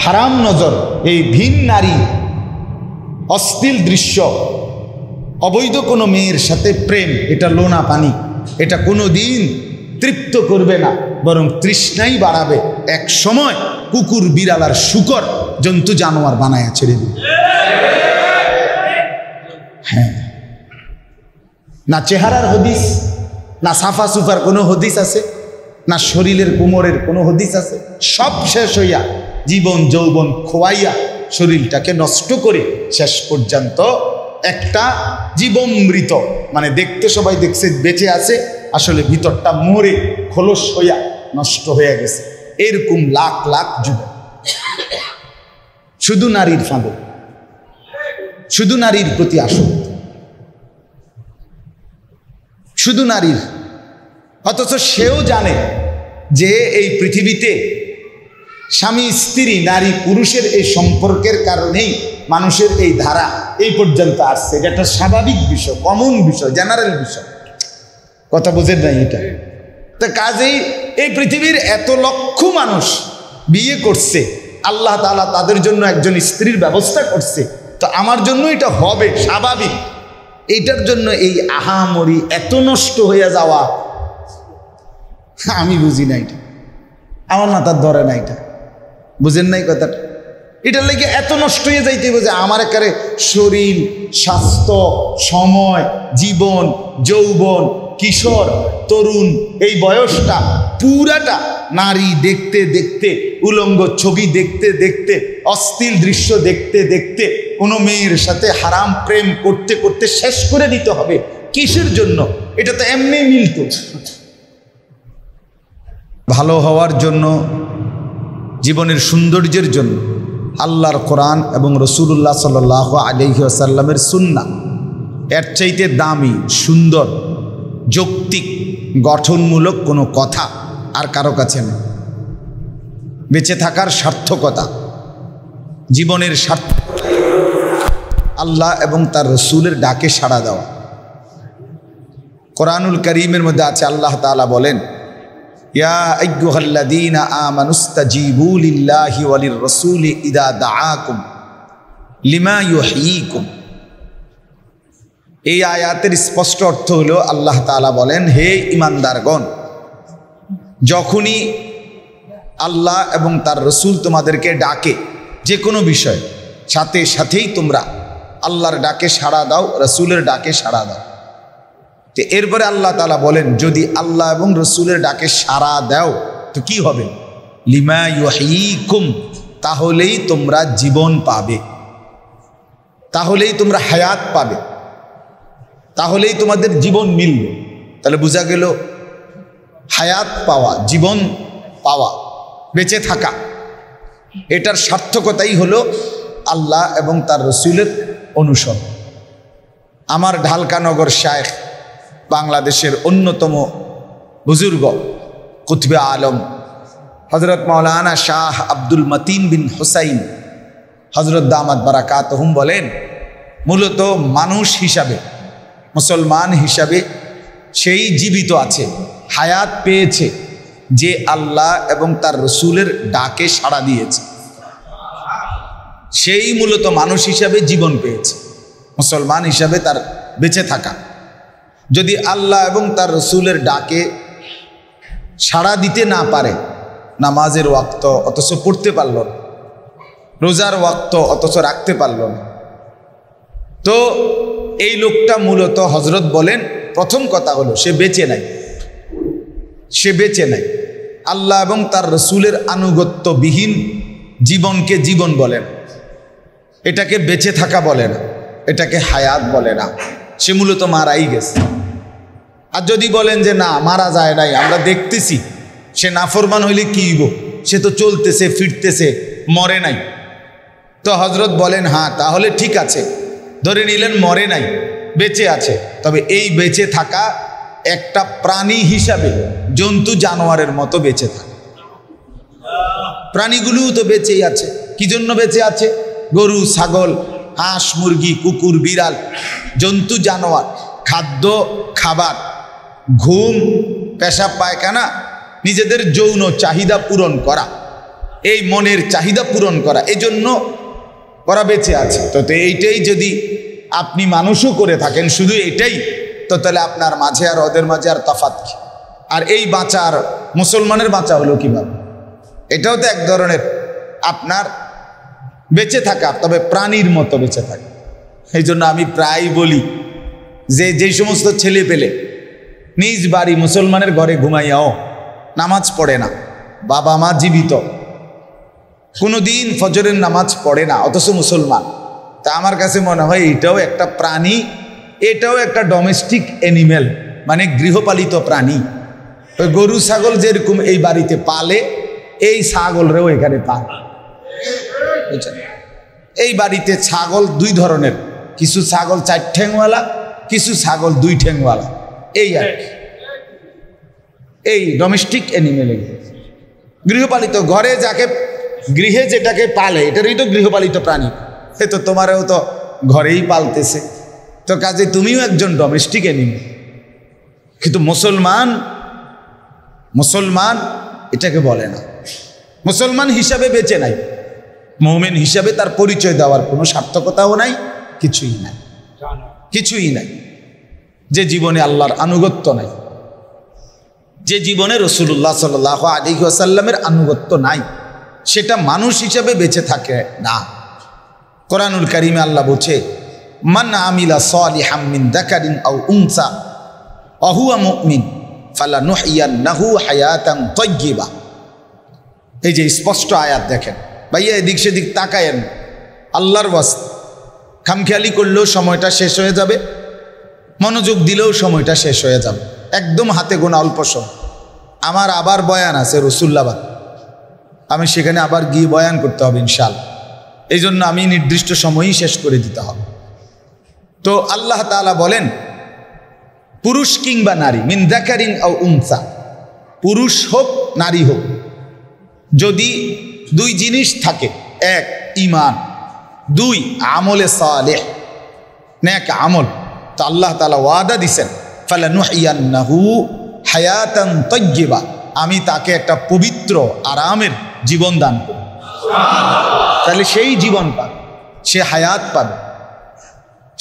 হারাম নজর, এই ভিন নারী, অশ্লীল দৃশ্য, অবৈধ কোনো মেয়ের সাথে প্রেম, এটা লোনা পানি, এটা কোনো দিন তৃপ্ত করবে না, বরং তৃষ্ণাই বাড়াবে। এক সময় কুকুর, বিড়াল আর শূকর জন্তু জানোয়ার বানায় ছেড়ে দিবে। হ্যাঁ, না চেহারার হদিস, না সাফা সুফার কোনো হদিস আছে, না শরীরের কোমরের কোনো হদিস আছে। সব শেষ হইয়া জীবন যৌবন খোয়াইয়া শরীরটাকে নষ্ট করে শেষ পর্যন্ত একটা জীবমৃত, মানে দেখতে সবাই দেখছে বেঁচে আছে, আসলে ভিতরটা মরে খোলস হইয়া নষ্ট হয়ে গেছে। এরকম লাখ লাখ যুবক শুধু নারীর ফাঁদে, শুধু নারীর প্রতি আসক্ত, শুধু নারীর। অথচ সেও জানে যে এই পৃথিবীতে স্বামী স্ত্রী, নারী পুরুষের এই সম্পর্কের কারণেই মানুষের এই ধারা এই পর্যন্ত আসছে। এটা একটা স্বাভাবিক বিষয়, কমন বিষয়, জেনারেল বিষয়। কথা বুঝেন নাই এটা? তো কাজেই এই পৃথিবীর এত লক্ষ মানুষ বিয়ে করছে, আল্লাহ তাআলা তাদের জন্য একজন স্ত্রীর ব্যবস্থা করছে, তো আমার জন্য এটা হবে স্বাভাবিক। এইটার জন্য এই আহামরি এত নষ্ট হয়ে যাওয়া আমি বুঝি না, এটা আমার মাথার ধরে না। এটা বুঝেন নাই কথাটা? এটার লেগে এত নষ্ট হয়ে যাইতে যে আমার একারে শরীর, স্বাস্থ্য, সময়, জীবন, যৌবন, কিশোর, তরুণ, এই বয়সটা পুরাটা নারী দেখতে দেখতে, উলঙ্গ ছবি দেখতে দেখতে, অশ্লীল দৃশ্য দেখতে দেখতে, কোনো মেয়ের সাথে হারাম প্রেম করতে করতে শেষ করে দিতে হবে। কিসের জন্য? এটা তো এমনি মিলত। ভালো হওয়ার জন্য, জীবনের সৌন্দর্যের জন্য আল্লাহর কোরআন এবং রাসূলুল্লাহ সাল্লাল্লাহু আলাইহি ওয়াসাল্লামের সুন্নাহ এর চাইতে দামি, সুন্দর, যৌক্তিক, গঠনমূলক কোনো কথা আর কারো কাছে নেই। বেঁচে থাকার সার্থকতা, জীবনের সার্থকতা আল্লাহ এবং তার রাসূলের ডাকে সাড়া দেওয়া। কোরআনুল কারীমের মধ্যে আছে, আল্লাহ তাআলা বলেন, ইয়া আইয়ুহাল্লাযীনা আমানুস্তাজীবু লিল্লাহি ওয়া লির-রাসূলি ইযা দাআকুম লিমা ইউহয়িকুম। এই আয়াতের স্পষ্ট অর্থ হলো, আল্লাহ তাআলা বলেন, হে ঈমানদারগণ, যখনই আল্লাহ এবং তার রাসূল তোমাদেরকে ডাকে যে কোনো বিষয়, সাথে সাথেই তোমরা আল্লাহর ডাকে সাড়া দাও, রাসূলের ডাকে সাড়া দাও। তো এরপরে আল্লাহ তাআলা বলেন, যদি আল্লাহ এবং রাসূলের ডাকে সাড়া দাও তো কি হবে? লিমা ইউহয়িকুম, তাহলেই তোমরা জীবন পাবে, তাহলেই তোমরা হায়াত পাবে, তাহলেই তোমাদের জীবন মিলবে। তাহলে বোঝা গেল হায়াত পাওয়া, জীবন পাওয়া, বেঁচে থাকা, এটার সার্থকতাই হলো আল্লাহ এবং তার রাসূলের অনুসরণ। আমার ঢালকানগর শায়েখ, বাংলাদেশের অন্যতম বুজুর্গ কুতবে আলম হজরত মাওলানা শাহ আব্দুল মতিন বিন হুসাইন হজরত দামাত বারাকাতুহুম বলেন, মূলত মানুষ হিসাবে, মুসলমান হিসাবে সেই জীবিত আছে, হায়াত পেয়েছে যে আল্লাহ এবং তার রাসূলের ডাকে সাড়া দিয়েছে, সেই মূলত মানুষ হিসাবে জীবন পেয়েছে। মুসলমান হিসাবে তার বেঁচে থাকা। যদি আল্লাহ এবং তার রাসূলের ডাকে সাড়া দিতে না পারে, নামাজের ওয়াক্ত অথচ পড়তে পারল না, রোজার ওয়াক্ত অথচ রাখতে পারল না, তো এই লোকটা মূলত হজরত বলেন, প্রথম কথা হলো সে বেঁচে নাই, সে বেঁচে নাই। আল্লাহ এবং তার রাসূলের আনুগত্যবিহীন জীবনকে জীবন বলে না, এটাকে বেঁচে থাকা বলে না, এটাকে হায়াত বলে না, সে মূলত মারাই গেছে। আর যদি বলেন যে না, মারা যায় নাই, আমরা দেখতেছি, সে নাফরমান হইলে কি হইব, সে তো চলতেছে ফিরতেছে, মরে নাই, তো হজরত বলেন হ্যাঁ তাহলে ঠিক আছে, ধরে নিলেন মরে নাই, বেঁচে আছে, তবে এই বেঁচে থাকা একটা প্রাণী হিসাবে জন্তু জানোয়ারের মতো বেঁচে থাকে। প্রাণীগুলোও তো বেঁচেই আছে। কি জন্য বেঁচে আছে? গরু, ছাগল, হাঁস, মুরগি, কুকুর, বিড়াল, জন্তু জানোয়ার, খাদ্য, খাবার, ঘুম, পেশাব পায়খানা, নিজেদের যৌন চাহিদা পূরণ করা, এই মনের চাহিদা পূরণ করা, এজন্য ওরা বেঁচে আছে। তো এইটাই যদি আপনি মানুষও করে থাকেন শুধু এটাই, তো তাহলে আপনার মাঝে আর ওদের মাঝে আর তফাৎ কি? আর এই বাঁচার মুসলমানের বাঁচা হলো কিভাবে? এটাও তো এক ধরনের আপনার বেঁচে থাকা, তবে প্রাণীর মতো বেঁচে থাকা। এই জন্য আমি প্রায় বলি যে যেই সমস্ত ছেলে পেলে নিজ বাড়ি মুসলমানের ঘরে ঘুমাইয়াও নামাজ পড়ে না, বাবা মা জীবিত, কোনো দিন ফজরের নামাজ পড়ে না, অথচ মুসলমান, তা আমার কাছে মনে হয় এটাও একটা প্রাণী, এটাও একটা ডোমেস্টিক অ্যানিমেল, মানে গৃহপালিত প্রাণী। ওই গরু ছাগল যেরকম এই বাড়িতে পালে, এই ছাগলরেও এখানে পালে। বুঝছেন? এই বাড়িতে ছাগল দুই ধরনের, কিছু ছাগল 4 ঠ্যাংওয়ালা, কিছু ছাগল 2 ঠ্যাংওয়ালা, এই আর কি। এই ডোমেস্টিক অ্যানিমেল, গৃহপালিত, ঘরে যাকে গৃহে যেটাকে পালে এটারই তো গৃহপালিত প্রাণী। এ তো তোমারও তো ঘরেই পালতেছে, তো কাজে তুমিও একজন ডোমেস্টিক অ্যানিমেল। কিন্তু মুসলমান এটাকে বলে না, মুসলমান হিসাবে বেঁচে নাই, মুমিন হিসাবে তার পরিচয় দেওয়ার কোনো সার্থকতাও নাই, কিছুই নাই। যে জীবনে আল্লাহর আনুগত্য নাই, যে জীবনে রাসূলুল্লাহ সাল্লাল্লাহু আলাইহি ওয়াসাল্লামের আনুগত্য নাই, সেটা মানুষ হিসাবে বেঁচে থাকে না। কোরআনুল কারীমে আল্লাহ বলছে, মান আমিলা সালিহাম মিন যাকারিন আও উনসা ওয়া হুয়া মুমিন ফালানুহইয়ান্নাহু হায়াতান তাইয়্যিবা। এই যে স্পষ্ট আয়াত দেখেন ভাইয়া, এদিক সেদিক তাকায়েন, আল্লাহর ওয়াস্তে খামখেয়ালি করলেও সময়টা শেষ হয়ে যাবে, মনোযোগ দিলেও সময়টা শেষ হয়ে যাবে, একদম হাতে গোনা অল্প সময়। আমার আবার বয়ান আছে রসুল্লাবাদ, আমি সেখানে আবার গিয়ে বয়ান করতে হবে ইনশাআল্লাহ, এই জন্য আমি নির্দিষ্ট সময়ই শেষ করে দিতে হবে। তো আল্লাহ তাআলা বলেন, পুরুষ কিংবা নারী, মিন যাকারিন আও উনসা, পুরুষ হোক নারী হোক, যদি 2 জিনিস থাকে, 1 ঈমান, 2 আমলে সালেহ, নেক আমল, তো আল্লাহ তাআলা ওয়াদা দিছেন, ফালানুহইয়ান্নাহু হায়াতান তাইয়্যিবা, আমি তাকে একটা পবিত্র আরামের জীবন দান করব। তাহলে সেই জীবন পাবে, সে হায়াত পাবে,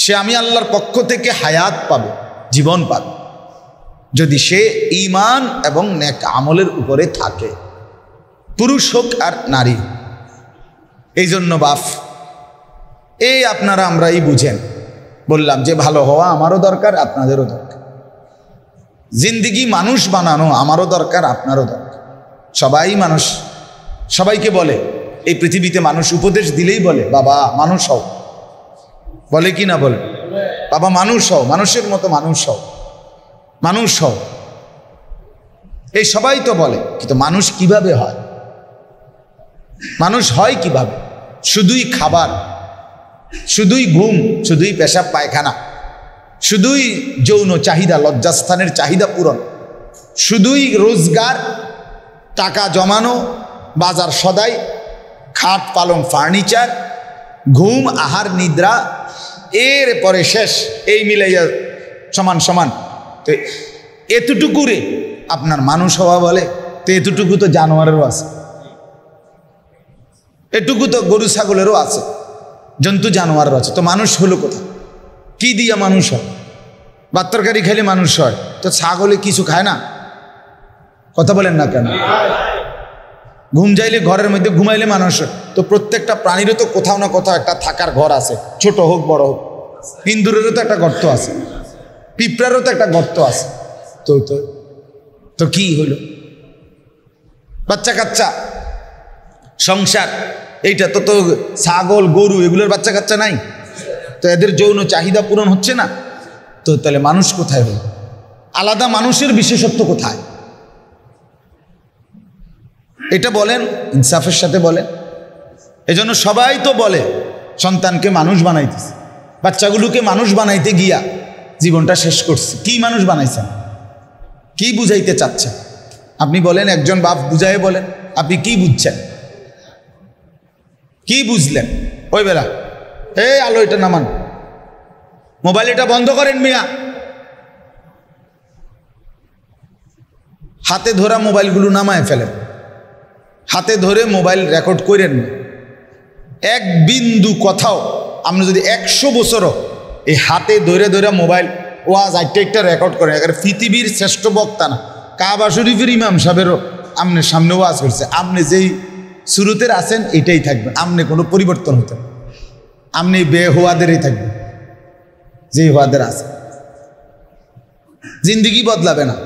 সে আমি আল্লাহর পক্ষ থেকে হায়াত পাবে, জীবন পাবে, যদি সে ঈমান এবং নেক আমলের উপরে থাকে, পুরুষ হোক আর নারী। এই জন্য বাপ, এই আপনারা আমরাই বুঝেন, বললাম যে ভালো হওয়া আমারও দরকার, আপনাদেরও দরকার, জিন্দিগি মানুষ বানানো আমারও দরকার, আপনারও দরকার। সবাই মানুষ, সবাইকে বলে এই পৃথিবীতে মানুষ উপদেশ দিলেই বলে বাবা মানুষ হও, বলে কি না বলে? বাবা মানুষ হও, মানুষের মতো মানুষ হও, মানুষ হও, এই সবাই তো বলে। কিন্তু মানুষ কিভাবে হয়? মানুষ হয় কিভাবে? শুধুই খাবার, শুধুই ঘুম, শুধুই পেশাব পায়খানা, শুধুই যৌন চাহিদা, লজ্জাস্থানের চাহিদা পূরণ, শুধুই রোজগার, টাকা জমানো, বাজার সদাই, খাট পালং ফার্নিচার, ঘুম, আহার, নিদ্রা, এর পরে শেষ, এই মিলাইয়া সমান সমান। তো এতটুকু রে আপনার মানুষ হওয়া বলে? তো এতটুকু তো জানোয়ারেরও আছে, এটুকু তো গরু ছাগলেরও আছে, জন্তু জানোয়ারেরও আছে। তো মানুষ হলো কোথায়? কি দিয়া মানুষ হয়? ভাত তরকারি খেলে মানুষ হয়, তো ছাগলে কিছু খায় না? কথা বলেন না কেন? ঘুম যাইলে ঘরের মধ্যে ঘুমাইলে মানুষ হয়, তো প্রত্যেকটা প্রাণীরও তো কোথাও না কোথাও একটা থাকার ঘর আছে, ছোট হোক বড় হোক। ইন্দুরেরও তো একটা গর্ত আছে, পিঁপড়ারও তো একটা গর্ত আছে। তো তো তো কি হইল? বাচ্চা কাচ্চা, সংসার, এইটা তো তো ছাগল গরু এগুলোর বাচ্চা কাচ্চা নাই, তো এদের যৌন চাহিদা পূরণ হচ্ছে না, তো তাহলে মানুষ কোথায় হল? আলাদা মানুষের বিশেষত্ব কোথায়? এটা বলেন, ইনসাফের সাথে বলেন। এজন্য সবাই তো বলে সন্তানকে মানুষ বানাইতেছে, বাচ্চাগুলোকে মানুষ বানাইতে গিয়া জীবনটা শেষ করছে। কি মানুষ বানাইছেন? কি বুঝাইতে চাচ্ছেন আপনি? বলেন, একজন বাপ বুঝাই বলেন, আপনি কি বুঝছেন? কি বুঝলেন ওই বেলা? এই আলো এটা নামান, মোবাইল এটা বন্ধ করেন মিয়া। হাতে ধরা মোবাইলগুলো নামায় ফেলেন, হাতে ধরে মোবাইল রেকর্ড করেন না। এক বিন্দু কথাও আপনি যদি 100 বছরও এই হাতে ধরে ধরে মোবাইল ওয়াজ একটা রেকর্ড করেন, এখানে পৃথিবীর শ্রেষ্ঠ বক্তা না, কাবা শরীফের ইমাম সাহেবেরও আপনার সামনে ওয়াজ করছে, আপনি যেই শুরুতে আছেন এটাই থাকবেন, আপনি কোনো পরিবর্তন হতে না, আপনি বেহুয়াদেরই থাকবেন যে হুয়াদের আছে। জিন্দিগি বদলাবে না,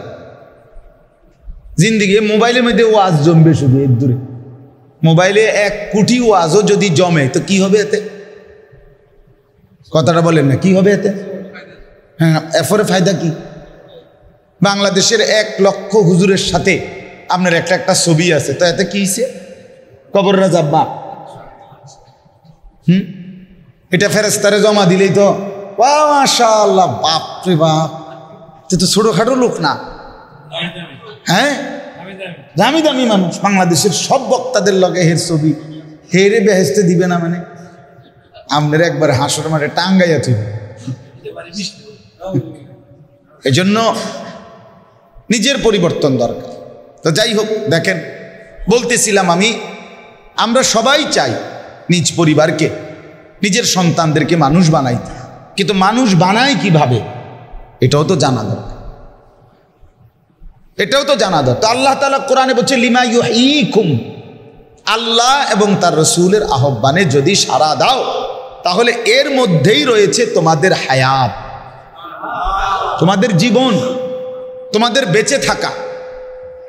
জিন্দিগি মোবাইলের মধ্যে ওয়াজ জমবে শুধু এর দূরে। মোবাইলে 1 কোটি ওয়াজও যদি জমে তো কি হবে এতে? কথাটা বলেন না, কি হবে এতে? হ্যাঁ, এরপরে ফায়দা কি? বাংলাদেশের 1 লক্ষ হুজুরের সাথে আপনার একটা ছবি আছে, তো এতে কি হয়েছে? কবর রাজাব্বা এটা ফেরেশতারে জমা দিলেই তো মাশাআল্লাহ, বাপ রে বাপ, তো ছোটখাটো লোক না, হ্যাঁ দামি দামি মানুষ। বাংলাদেশের সব বক্তাদের লগে হের ছবি, হেরে বেহেস্তে দিবে না মানে আপনার একবার হাসর মাঠে টাঙ্গাইয়া তুই। এই জন্য নিজের পরিবর্তন দরকার। তো যাই হোক, দেখেন বলতেছিলাম আমরা সবাই চাই নিজ পরিবারকে, নিজের সন্তানদেরকে মানুষ বানাইতে, কিন্তু মানুষ বানায় কিভাবে এটাও তো জানা দরকার, এটাও তো জানা দরকার। তো আল্লাহ তাআলা কোরআনে বলছে লিমা ইউহয়িকুম, আল্লাহ এবং তার রাসূলের আহ্বানে যদি সাড়া দাও তাহলে এর মধ্যেই রয়েছে তোমাদের হায়াত, তোমাদের জীবন, তোমাদের বেঁচে থাকা,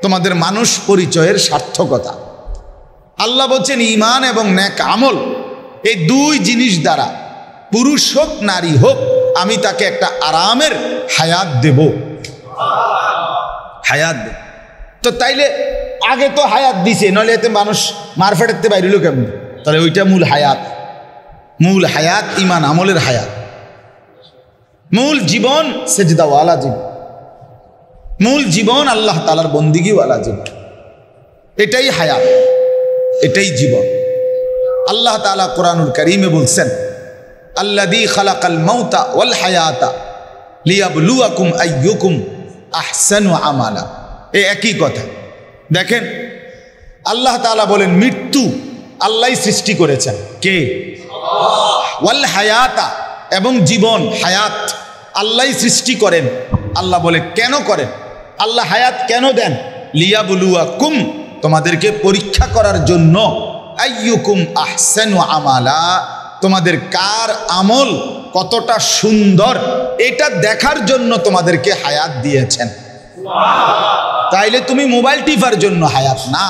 তোমাদের মানুষ পরিচয়ের সার্থকতা। আল্লাহ বলছেন ঈমান এবং নেক আমল, এই 2 জিনিস দ্বারা পুরুষ হোক নারী হোক আমি তাকে একটা আরামের হায়াত দেব, হায়াত দেব। তো তাইলে আগে তো হায়াত দিছে, নইলে এতে মানুষ মারফেটেতে বাইরিল কেমন? তাহলে ওইটা মূল হায়াত, মূল হায়াত ঈমান আমলের হায়াত, মূল জীবন সেজদাওয়ালা জীবন, মূল জীবন আল্লাহ তাআলার বন্দিগিওয়ালা জীবন, এটাই হায়াত, এটাই জীবন। আল্লাহ তাআলা কোরআনুল কারীমে বলছেন আল্লাযী খালাকাল মাউতা ওয়াল হায়াতা লিয়াবলুয়াকুম আইয়ুকুম আহসানু আমালা। এই একই কথা। দেখেন আল্লাহ তাআলা বলেন মৃত্যু আল্লাহই সৃষ্টি করেছেন, কে? ওয়াল হায়াতা, এবং জীবন হায়াত আল্লাহই সৃষ্টি করেন। আল্লাহ বলে কেন করেন? আল্লাহ হায়াত কেন দেন? লিয়াবলুয়াকুম, তোমাদেরকে পরীক্ষা করার জন্য, আইয়ুকুম আহসানু আমালা, তোমাদের কার আমল কতটা সুন্দর এটা দেখার জন্য তোমাদেরকে হায়াত দিয়েছেন। তাইলে তুমি মোবাইল টিপার জন্য হায়াত না,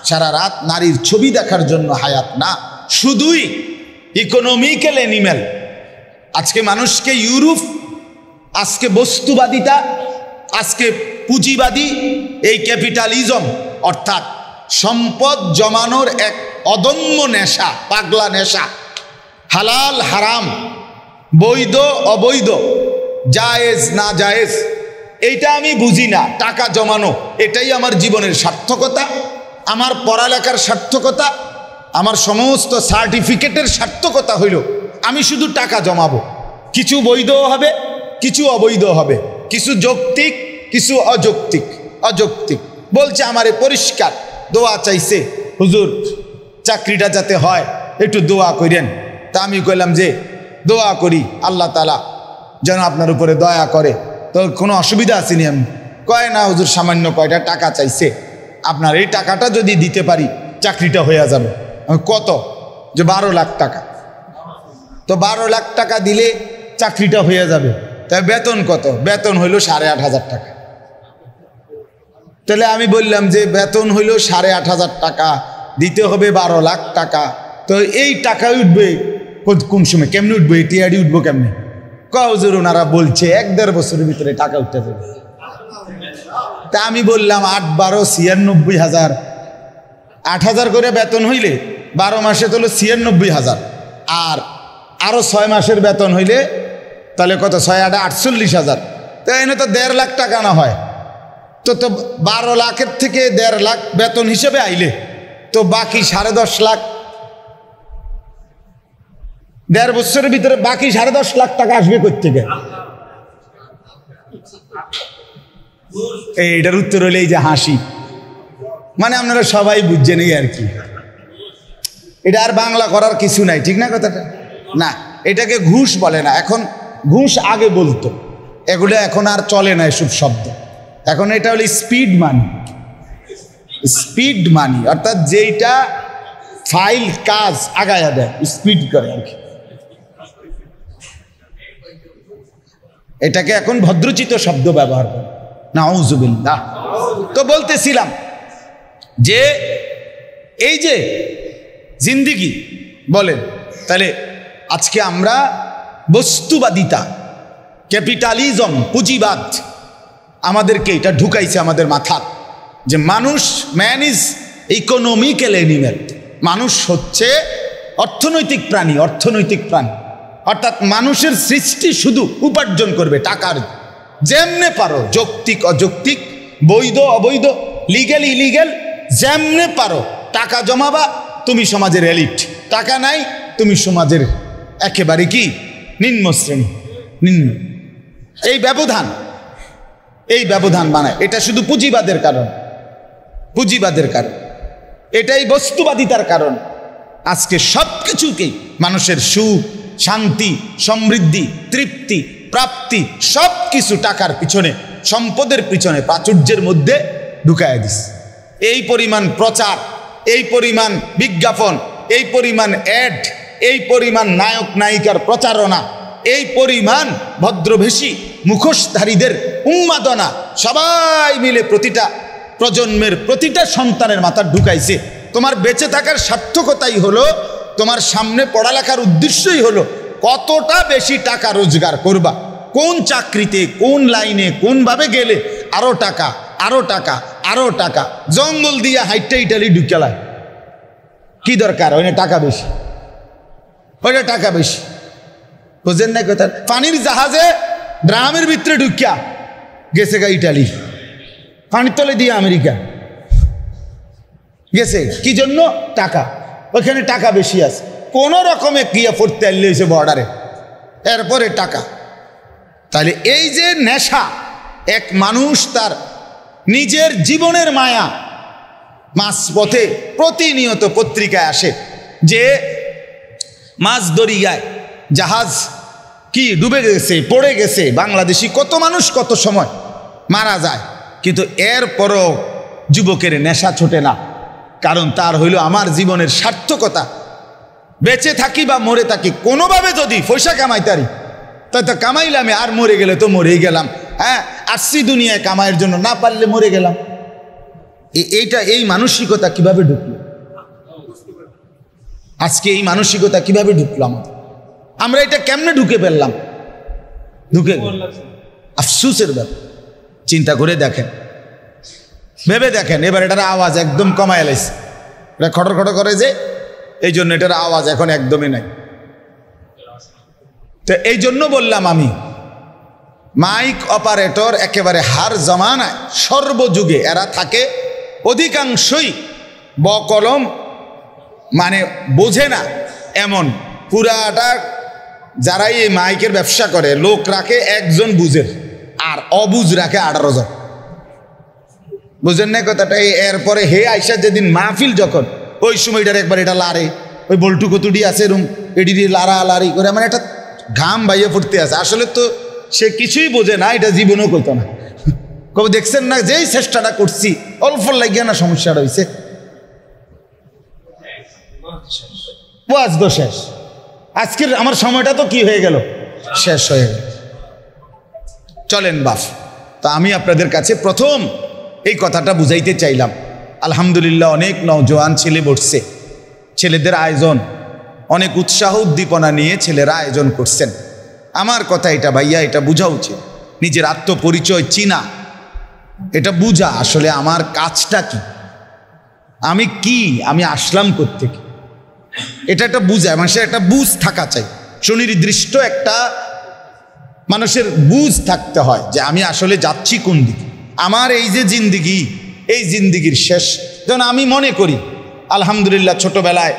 সারা রাত নারীর ছবি দেখার জন্য হায়াত না, শুধুই ইকোনমিক্যাল অ্যানিম্যাল। আজকে মানুষকে ইউরোপ, আজকে বস্তুবাদিতা, আজকে পুঁজিবাদী, এই ক্যাপিটালিজম অর্থাৎ সম্পদ জমানোর এক অদম্য নেশা, পাগলা নেশা, হালাল হারাম, বৈধ অবৈধ, জায়েজ না জায়েজ, এইটা আমি বুঝি না। টাকা জমানো এটাই আমার জীবনের সার্থকতা, আমার পড়ালেখার সার্থকতা, আমার সমস্ত সার্টিফিকেটের সার্থকতা হইল আমি শুধু টাকা জমাবো। কিছু বৈধ হবে, কিছু অবৈধ হবে, কিছু যৌক্তিক, কিছু অযৌক্তিক। অযৌক্তিক বলছে আমারে পরিষ্কার দোয়া চাইছে, হুজুর চাকরিটা যাতে হয় একটু দোয়া করেন। তা আমি কইলাম যে দোয়া করি আল্লাহ তাআলা যেন আপনার উপরে দয়া করে। তো কোনো অসুবিধা আসেনি? আমি কয় না হুজুর, সামান্য কয়টা টাকা চাইছে, আপনার এই টাকাটা যদি দিতে পারি চাকরিটা হয়ে যাবে। কত? যে 12 লাখ টাকা। তো 12 লাখ টাকা দিলে চাকরিটা হয়ে যাবে। তাই বেতন কত? বেতন হইল 8,500 টাকা। তাহলে আমি বললাম যে বেতন হইল 8,500 টাকা, দিতে হবে 12 লাখ টাকা, তো এই টাকা উঠবে কোন সময়? কেমনি উঠবে? টিআরডি উঠবো কেমনি? হুজুর ওনারা বলছে 1-1.5 বছরের ভিতরে টাকা উঠতে যাবে। তা আমি বললাম 8-12 96,000, 8,000 করে বেতন হইলে 12 মাসে তো হলো 96,000, আর আরো 6 মাসের বেতন হইলে তাহলে কত? 6-8 48,000। তো এনে তো 1.5 লাখ টাকা না হয়? তো 12 লাখের থেকে 1.5 লাখ বেতন হিসেবে আইলে তো বাকি 10.5 লাখ, 1.5 বছরের ভিতরে বাকি 10.5 লাখ টাকা আসবে কই থেকে? এইটার উত্তর হইলে এই যে হাসি। মানে আপনারা সবাই বুঝছেন এই আর কি, এটা আর বাংলা করার কিছু নাই, ঠিক না কথাটা? না, এটাকে ঘুষ বলে না এখন, ঘুষ আগে বলতো, এগুলো এখন আর চলে না এসব শব্দ। এখন এটা হলো স্পিড মানি, স্পিড মানি অর্থাৎ যেইটা ফাইল কাজ আগায়া দেয়, স্পিড করে আর কি। এটাকে এখন ভদ্রচিত শব্দ ব্যবহার করে, নাউজুবিল্লাহ। তো বলতেছিলাম যে এই যে জিন্দিগি বলেন, তাহলে আজকে আমরা বস্তুবাদিতা, ক্যাপিটালিজম, পুঁজিবাদ আমাদেরকে এটা ঢুকাইছে আমাদের মাথা যে মানুষ, ম্যান ইজ ইকোনমিক্যাল অ্যানিম্যাল, মানুষ হচ্ছে অর্থনৈতিক প্রাণী, অর্থনৈতিক প্রাণী অর্থাৎ মানুষের সৃষ্টি শুধু উপার্জন করবে টাকার, যেমনে পারো, যৌক্তিক অযৌক্তিক, বৈধ অবৈধ, লিগ্যাল ইলিগ্যাল, যেমনে পারো টাকা জমাবা, তুমি সমাজের এলিট, টাকা নাই তুমি সমাজের একেবারে কি নিম্ন শ্রেণী, নিম্ন। এই ব্যবধান বানায়, এটা শুধু পুঁজিবাদের কারণ, পুঁজিবাদের কারণ, এটাই বস্তুবাদিতার কারণ। আজকে সব কিছুকেই মানুষের সুখ, শান্তি, সমৃদ্ধি, তৃপ্তি, প্রাপ্তি সব কিছু টাকার পিছনে, সম্পদের পিছনে, প্রাচুর্যের মধ্যে ঢুকায় দিস। এই পরিমাণ প্রচার, এই পরিমাণ বিজ্ঞাপন, এই পরিমাণ অ্যাড, এই পরিমাণ নায়ক নায়িকার প্রচারণা, এই পরিমাণ ভদ্রবেশী মুখোশধারীদের উন্মাদনা সবাই মিলে প্রতিটা প্রজন্মের প্রতিটা সন্তানের মাথা ঢুকাইছে। তোমার বেঁচে থাকার সার্থকতাই হলো, তোমার সামনে পড়ালেখার উদ্দেশ্যই হলো কতটা বেশি টাকা রোজগার করবা, কোন চাকরিতে, কোন লাইনে, কোনভাবে গেলে আরো টাকা, আরো টাকা, আরো টাকা। জঙ্গল দিয়া হাইটটা ইটালি ঢুকালায়, কি দরকার? ওইটা টাকা বেশি, ওইটা টাকা বেশি, বুঝেন না কথা? পানির জাহাজে ড্রামের ভিতরে ঢুকিয়া গেছে গা ইটালি, পানির তলে দিয়ে আমেরিকা গেছে, কি জন্য? টাকা, ওইখানে টাকা বেশি আছে, কোন রকমে গিয়া পড়তে আনলে হয়েছে বর্ডারে, এরপরে টাকা। তাহলে এই যে নেশা, এক মানুষ তার নিজের জীবনের মায়া, মাঝপথে প্রতিনিয়ত পত্রিকায় আসে যে মাছ দরিয়ায় জাহাজ কি ডুবে গেছে, পড়ে গেছে, বাংলাদেশি কত মানুষ কত সময় মারা যায়, কিন্তু এরপরও যুবকের নেশা ছোটে না, কারণ তার হইল আমার জীবনের সার্থকতা, বেঁচে থাকি বা মরে থাকি কোনোভাবে যদি পয়সা কামাইতারি তাই তো কামাইলাম, আর মরে গেলে তো মরেই গেলাম, হ্যাঁ আসছি দুনিয়ায় কামাইয়ের জন্য, না পারলে মরে গেলাম। এই মানসিকতা কিভাবে ঢুকলো আজকে? এই মানসিকতা কিভাবে ঢুকলো আমাদের? আমরা এটা কেমনে ঢুকে ফেললাম? ঢুকে আফসুসের ব্যাপার। চিন্তা করে দেখেন, ভেবে দেখেন। এবার এটার আওয়াজ একদম কমায় লাইছে, এটা খটর খটর করে যে, এই জন্য এটার আওয়াজ এখন একদমই নাই। তো এই জন্য বললাম আমি, মাইক অপারেটর একেবারে হার জমানায় সর্বযুগে এরা থাকে, অধিকাংশই বকলম মানে বোঝে না এমন, পুরাটা যারাই এই মাইকের ব্যবসা করে লোক রাখে একজন বুঝের, আর অবুঝ রাখে 18 জন, বুঝেন না কথাটা? এরপরে হে আইসা যেদিন মাহফিল যখন, ওই সময়টার একবার এটা লারে, ওই বল্টু কতুডি আছে এরম এডি দিয়ে লাড়ালাড়ি করে, মানে একটা ঘাম বাইয়ে ফুটতে আছে, আসলে তো সে কিছুই বোঝে না, এটা জীবনেও করতো না। কবে দেখছেন না যেই চেষ্টাটা করছি অল্প লাগিয়া না সমস্যাটা হয়েছে, ওয়াজ তো শেষ, আজকের আমার সময়টা তো কি হয়ে গেল, শেষ হয়ে গেল। চলেন বাপ, তা আমি আপনাদের কাছে প্রথম এই কথাটা বুঝাইতে চাইলাম। আলহামদুলিল্লাহ অনেক নওজোয়ান ছেলে বসছে, ছেলেদের আয়োজন, অনেক উৎসাহ উদ্দীপনা নিয়ে ছেলেরা আয়োজন করছেন। আমার কথা এটা ভাইয়া, এটা বোঝা উচিত, নিজের আত্মপরিচয় চিনা, এটা বুঝা আসলে আমার কাজটা কি, আমি কি, আমি আসলাম কোত্থেকে, এটা একটা বুঝায়, মানুষের একটা বুঝ থাকা চাই, সুনির্দিষ্ট একটা মানুষের বুঝ থাকতে হয় যে আমি আসলে যাচ্ছি কোন দিকে। আমার এই যে জিন্দিগি, এই জিন্দিগির শেষ, যেমন আমি মনে করি আলহামদুলিল্লাহ ছোটবেলায়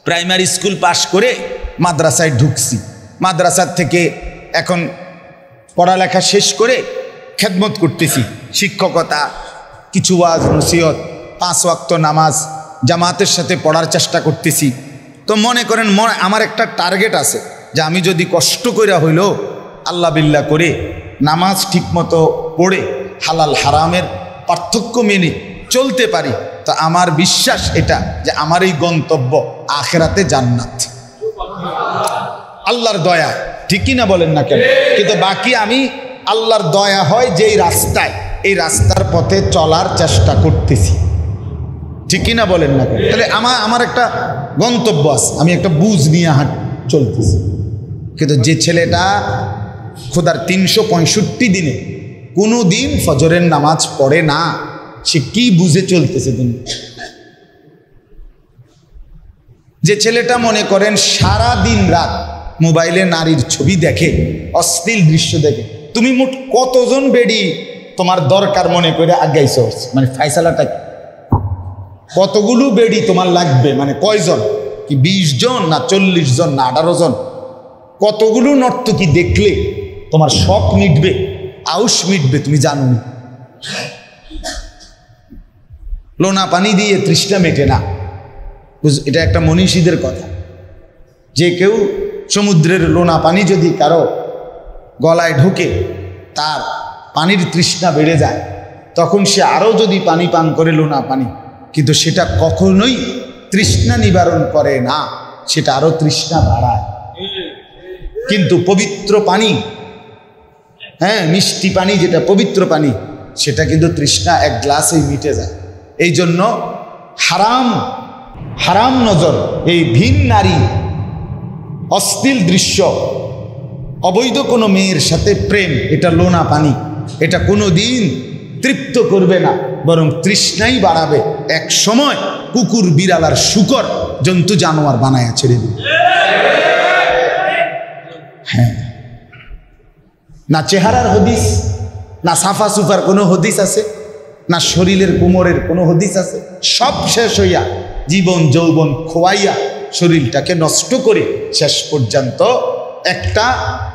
প্রাইমারি স্কুল পাশ করে মাদ্রাসায় ঢুকছি, মাদ্রাসার থেকে এখন পড়ালেখা শেষ করে খেদমত করতেছি, শিক্ষকতা, কিছু ওয়াজ নসিহত, 5 ওয়াক্ত নামাজ জামাতের সাথে পড়ার চেষ্টা করতেছি। তো মনে করেন আমার একটা টার্গেট আছে যে আমি যদি কষ্ট করে হইলেও আল্লাহ বিল্লাহ করে নামাজ ঠিকমতো পড়ে হালাল হারামের পার্থক্য মেনে চলতে পারি, তো আমার বিশ্বাস এটা যে আমার এই গন্তব্য আখিরাতে জান্নাত, আল্লাহর দয়া। ঠিকই না বলেন না কেন? কিন্তু বাকি আমি আল্লাহর দয়া হয় যেই রাস্তায়, এই রাস্তার পথে চলার চেষ্টা করতেছি। ঠিকই না বলেন না কেন? তাহলে আমার একটা গন্তব্য আছে, আমি একটা বুঝ নিয়ে চলতেছি। কিন্তু যে ছেলেটা খোদার 365 দিনে কোনো দিন ফজরের নামাজ পড়ে না, সে কি বুঝে চলতেছে তুমি? যে ছেলেটা মনে করেন সারা দিন রাত মোবাইলে নারীর ছবি দেখে, অশ্লীল দৃশ্য দেখে, তুমি মোট কতজন বেডি তোমার দরকার মনে করে আগাইছ? মানে ফাইসালাটা কতগুলো বেডি তোমার লাগবে, মানে কয়জন? কি 20 জন না 40 জন না 18 জন? কতগুলো নর্তকী দেখলে তোমার শখ মিটবে, আউশ মিটবে তুমি জানো না? লোনা পানি দিয়ে তৃষ্ণা মেটে না, এটা একটা মনীষীদের কথা। যে কেউ সমুদ্রের লোনা পানি যদি কারো গলায় ঢোকে, তার পানির তৃষ্ণা বেড়ে যায়, তখন সে আরও যদি পানি পান করে লোনা পানি, কিন্তু সেটা কখনোই তৃষ্ণা নিবারণ করে না, সেটা আরও তৃষ্ণা বাড়ায়। কিন্তু পবিত্র পানি, হ্যাঁ মিষ্টি পানি, যেটা পবিত্র পানি, সেটা কিন্তু তৃষ্ণা এক গ্লাসেই মিটে যায়। এই জন্য হারাম নজর, এই ভিন নারী, অশ্লীল দৃশ্য, অবৈধ কোনো মেয়ের সাথে প্রেম, এটা লোনা পানি, এটা কোনো দিন তৃপ্ত করবে না, বরং তৃষ্ণাই বাড়াবে। এক সময় কুকুর বিড়াল আর শুকর জন্তু জানোয়ার বানায় ছেড়ে দিবে। হ্যাঁ, না চেহারার হদিস, না সাফা সুফার কোনো হদিস আছে, না শরীরের কোমরের কোনো হদিস আছে। সব শেষ হইয়া জীবন যৌবন খোয়াইয়া শরীরটাকে নষ্ট করে শেষ পর্যন্ত একটা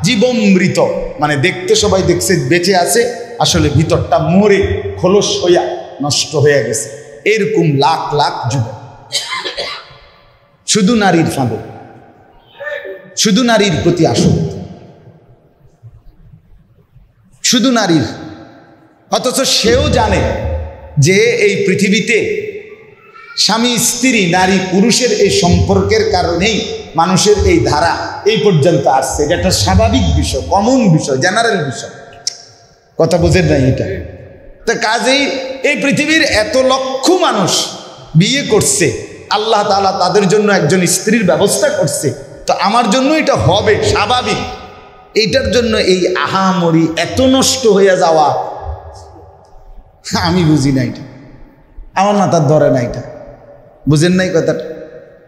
জীবমৃত, মানে দেখতে সবাই দেখছে বেঁচে আছে, আসলে ভিতরটা মরে খোলস হইয়া নষ্ট হয়ে গেছে। এরকম লাখ লাখ যুবক শুধু নারীর ফাঁদে, শুধু নারীর প্রতি আসক্ত, শুধু নারীর। অথচ সেও জানে যে এই পৃথিবীতে স্বামী স্ত্রী, নারী পুরুষের এই সম্পর্কের কারণেই মানুষের এই ধারা এই পর্যন্ত আসছে। এটা একটা স্বাভাবিক বিষয়, কমন বিষয়, জেনারেল বিষয়। কথা বুঝেন নাই এটা? তো কাজেই এই পৃথিবীর এত লক্ষ মানুষ বিয়ে করছে, আল্লাহ তাআলা তাদের জন্য একজন স্ত্রীর ব্যবস্থা করছে, তো আমার জন্য এটা হবে স্বাভাবিক। এইটার জন্য এই আহামরি এত নষ্ট হয়ে যাওয়া, আমি বুঝি না, এটা আমার মাথার ধরে না, এটা বুঝেন নাই কথাটা?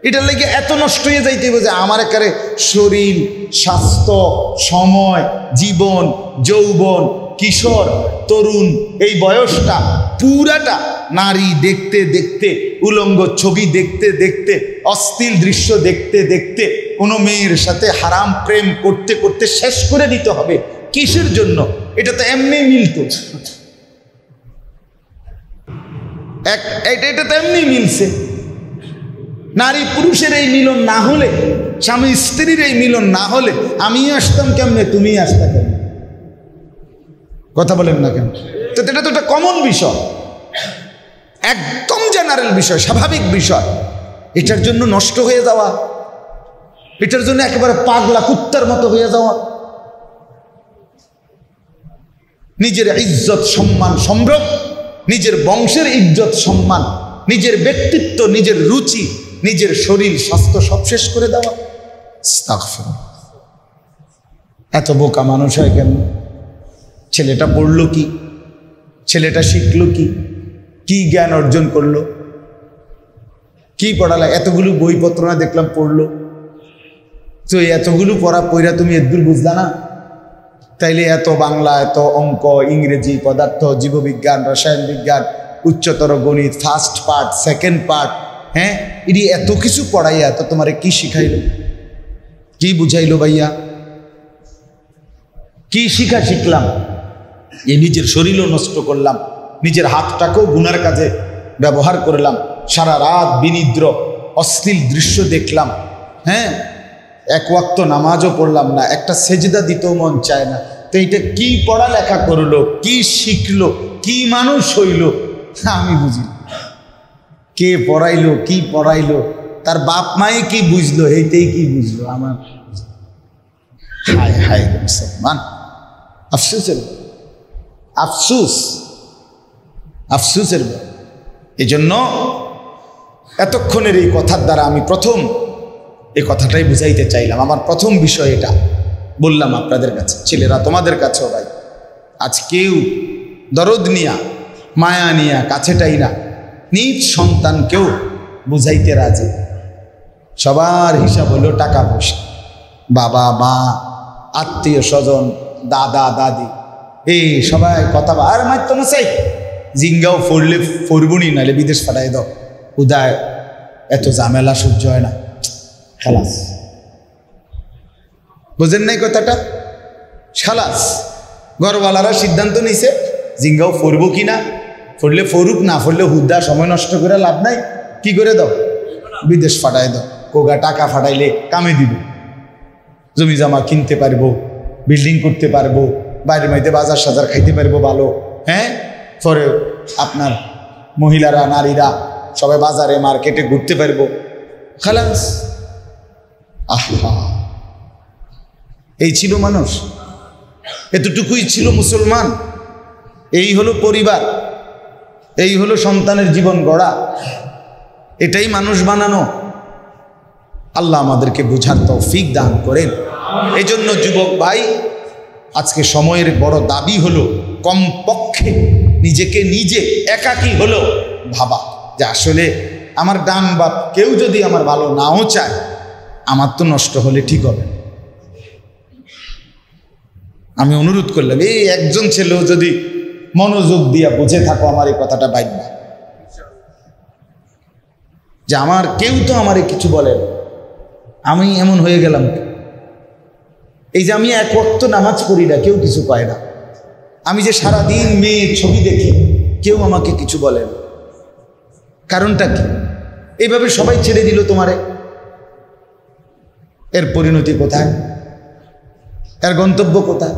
এটার লেগে এত নষ্ট হয়ে যাইতে বুঝে আমার একারে শরীর, স্বাস্থ্য, সময়, জীবন, যৌবন, কিশোর, তরুণ, এই বয়সটা পুরাটা নারী দেখতে দেখতে, উলঙ্গ ছবি দেখতে দেখতে, অশ্লীল দৃশ্য দেখতে দেখতে, কোনো মেয়ের সাথে হারাম প্রেম করতে করতে শেষ করে দিতে হবে। কিসের জন্য? এটা তো এমনি মিলত, এটা তো এমনি মিলছে। নারী পুরুষের এই মিলন না হলে, স্বামী স্ত্রীর এই মিলন না হলে আমি আসতাম কেমনে, তুমি আসতা কেমনে? কথা বলেন না কেন? তো এটা তো একটা কমন বিষয়, একদম জেনারেল বিষয়, স্বাভাবিক বিষয়। এটার জন্য নষ্ট হয়ে যাওয়া, এটার জন্য একেবারে পাগলা কুত্তার মতো হয়ে যাওয়া, নিজের ইজ্জত সম্মান সম্ভ্রম, নিজের বংশের ইজ্জত সম্মান, নিজের ব্যক্তিত্ব, নিজের রুচি, নিজের শরীর স্বাস্থ্য সব শেষ করে দেওয়া। আস্তাগফিরুল্লাহ। এত বোকা মানুষ হয় কেন? ছেলেটা পড়লো কি? ছেলেটা শিখলো কি? কি জ্ঞান অর্জন করলো? কি পড়ালা? এতগুলো বইপত্র না দেখলাম পড়লো, তো এতগুলো পড়া তুমি এদুল বুঝলা না? তাইলে এত বাংলা, এত অঙ্ক, ইংরেজি, পদার্থ, জীববিজ্ঞান, রসায়ন বিজ্ঞান, উচ্চতর গণিত, ফার্স্ট পার্ট, সেকেন্ড পার্ট, হ্যাঁ, এটি এত কিছু পড়াইয়া তো তোমারে কি শিখাইল? কি বুঝাইলো ভাইয়া? কি শিখলাম? এই নিজের শরীরও নষ্ট করলাম, নিজের হাতটাকেও গুনার কাজে ব্যবহার করলাম, সারা রাত বিনিদ্র অশ্লীল দৃশ্য দেখলাম, হ্যাঁ, এক ওয়াক্ত নামাজও পড়লাম না, একটা সেজদা দিতেও মন চায় না। তো এইটা কি পড়ালেখা করলো, কি শিখলো, কি মানুষ হইল, আমি বুঝি। কে পড়াইলো, কি পড়াইলো, তার বাপ মাই কি বুঝলো, এইটাই কি বুঝলো আমার। হায় হায় মুসলমান, আফসোসের আফসুস, আফসুসের। এই জন্য এতক্ষণের এই কথার দ্বারা আমি প্রথম এই কথাটাই বুঝাইতে চাইলাম। আমার প্রথম বিষয় এটা বললাম আপনাদের কাছে, ছেলেরা তোমাদের কাছেও ভাই, আজ কেউ দরদ নিয়া মায়া নিয়া কাছেটাই না, নিজ সন্তানকেও বুঝাইতে রাজি। সবার হিসাব হলো টাকা পয়সা, বাবা মা আত্মীয় স্বজন দাদা দাদি, এই সবাই কথা আর মাত্র না চাই জিঙ্গাও ফরলে ফরবুনি, নাহলে বিদেশ পাঠাই দাও, উদয় এত ঝামেলা সহ্য হয় না, খালাস। বুঝেন নাই কথাটা? খালাস। ঘরওয়ালারা সিদ্ধান্ত নিছে জিঙ্গাও ফরবো কিনা, ফরলে ফরুক, না ফরলে হুদা সময় নষ্ট করে লাভ নাই, কি করে দাও, বিদেশ পাঠাই দাও। কোগা টাকা ফাটাইলে কামে দিব, জমি জমা কিনতে পারবো, বিল্ডিং করতে পারবো, বাইরের মাইতে বাজার সাজার খাইতে পারবো ভালো, হ্যাঁ, পরে আপনার মহিলারা নারীরা সবাই বাজারে মার্কেটে ঘুরতে পারবো, খালাস। আহা, এই ছিল মানুষ, এতটুকুই ছিল মুসলমান। এই হলো পরিবার, এই হলো সন্তানের জীবন গড়া, এটাই মানুষ বানানো। আল্লাহ আমাদেরকে বুঝার তৌফিক দান করেন। এই জন্য যুবক ভাই, আজকে সময়ের বড় দাবি হলো কমপক্ষে নিজেকে নিজে একাকী হলো ভাবা যে আসলে আমার ডান বাপ কেউ যদি আমার ভালো নাও চায়, আমার তো নষ্ট হলে ঠিক হবে। আমি অনুরোধ করলাম, এই একজন ছেলেও যদি মনোযোগ দিয়া বুঝে থাকো আমার এই কথাটা ভাববা, যে আমার কেউ তো আমারে কিছু বলে না, আমি এমন হয়ে গেলাম। এই যে আমি এক ওয়াক্ত নামাজ পড়ি না, কেউ কিছু পায় না। আমি যে সারাদিন মেয়ে ছবি দেখি, কেউ আমাকে কিছু বলে না। কারণটা কি? এইভাবে সবাই ছেড়ে দিল তোমারে, এর পরিণতি কোথায়, এর গন্তব্য কোথায়?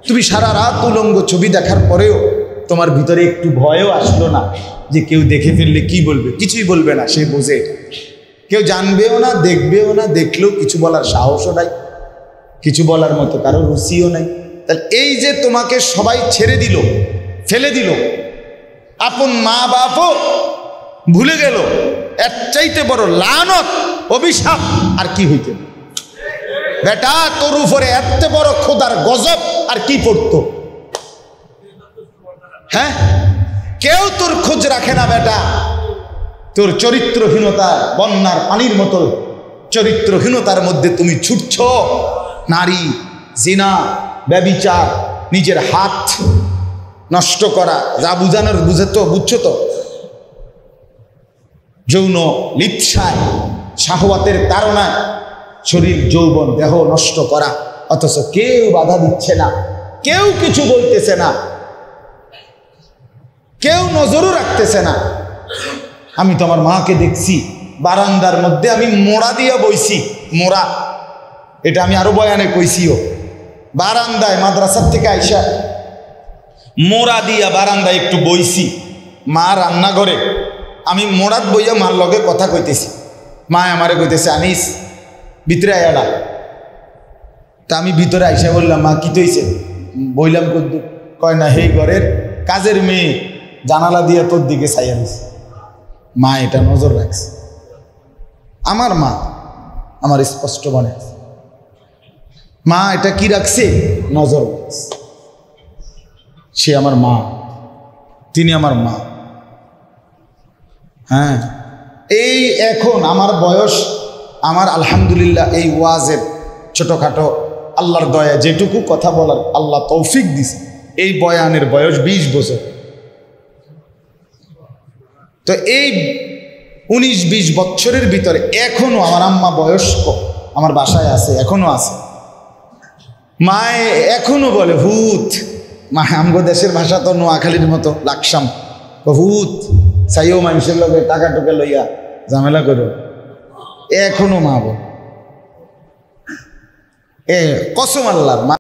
তুমি সারা রাত উলঙ্গ ছবি দেখার পরেও তোমার ভিতরে একটু ভয়ও আসলো না যে কেউ দেখে ফেললে কি বলবে? কিছুই বলবে না, সে বোঝে। কেউ জানবেও না, দেখবেও না, দেখলেও কিছু বলার সাহসও নাই, কিছু বলার মতো কারো রুচিও নাই। তাহলে এই যে তোমাকে সবাই ছেড়ে দিল, ফেলে দিল, আপন মা বাপও ভুলে গেল, এর চাইতে বড় লানত অভিশাপ আর কি হইতে? বেটা, তোর উপরে এত বড় খোদার গজব আর কি পড়তো? হ্যাঁ, কেউ তোর খোঁজ রাখে না বেটা। তোর চরিত্রহীনতা বন্যার পানির মতো চরিত্রহীনতার মধ্যে তুমি ছুটছ। নারী, জিনা, ব্যভিচার, নিজের হাত নষ্ট করা, যা বুঝানোর বুঝছো তো, যৌন লিপ্সায়, শাহওয়াতের তাড়নায় শরীর যৌবন দেহ নষ্ট করা, অথচ কেউ বাধা দিচ্ছে না, কেউ কিছু বলতেছে না, কেউ নজরও রাখতেছে না। আমি তো আমার মাকে দেখছি বারান্দার মধ্যে, আমি মোড়া দিয়া বইছি, মোড়া, এটা আমি আরো বয়ানে কইছিও, বারান্দায় মাদ্রাসার থেকে আইসা মোড়া দিয়া বারান্দায় একটু বইছি, মা রান্নাঘরে, আমি মোড়াত বইয়া মার লগে কথা কইতেছি, মা আমারে কইতেছে আনিস ভিতরে আয়াডা। তা আমি ভিতরে আইসা বললাম, মা কি তৈছে? বইলাম কদ্দু? কয় না, হেই ঘরের কাজের মেয়ে জানালা দিয়ে তোর দিকে চাইয়া দিছে। মা এটা নজর রাখছে, আমার মা আমার স্পষ্ট মনে আছে, মা এটা কি রাখছে? নজর রাখছে। সে আমার মা, তিনি আমার মা। হ্যাঁ, এই এখন আমার বয়স, আমার আলহামদুলিল্লাহ এই ওয়াজের ছোটোখাটো আল্লাহর দয়া যেটুকু কথা বলার আল্লাহ তৌফিক দিছে, এই বয়ানের বয়স 20 বছর। তো এই 19-20 বছরের ভিতরে এখনো আমার আম্মা বয়স্ক, আমার বাসায় আছে, এখনো আছে। মায়ে এখনো বলে ভূত, মা আমগো দেশের ভাষা তো নোয়াখালীর মতো লাকসাম, ভূত চাইও মানুষের লগে টাকা টুকে লইয়া ঝামেলা করো, এখনো মা বোন, কসম আল্লাহর।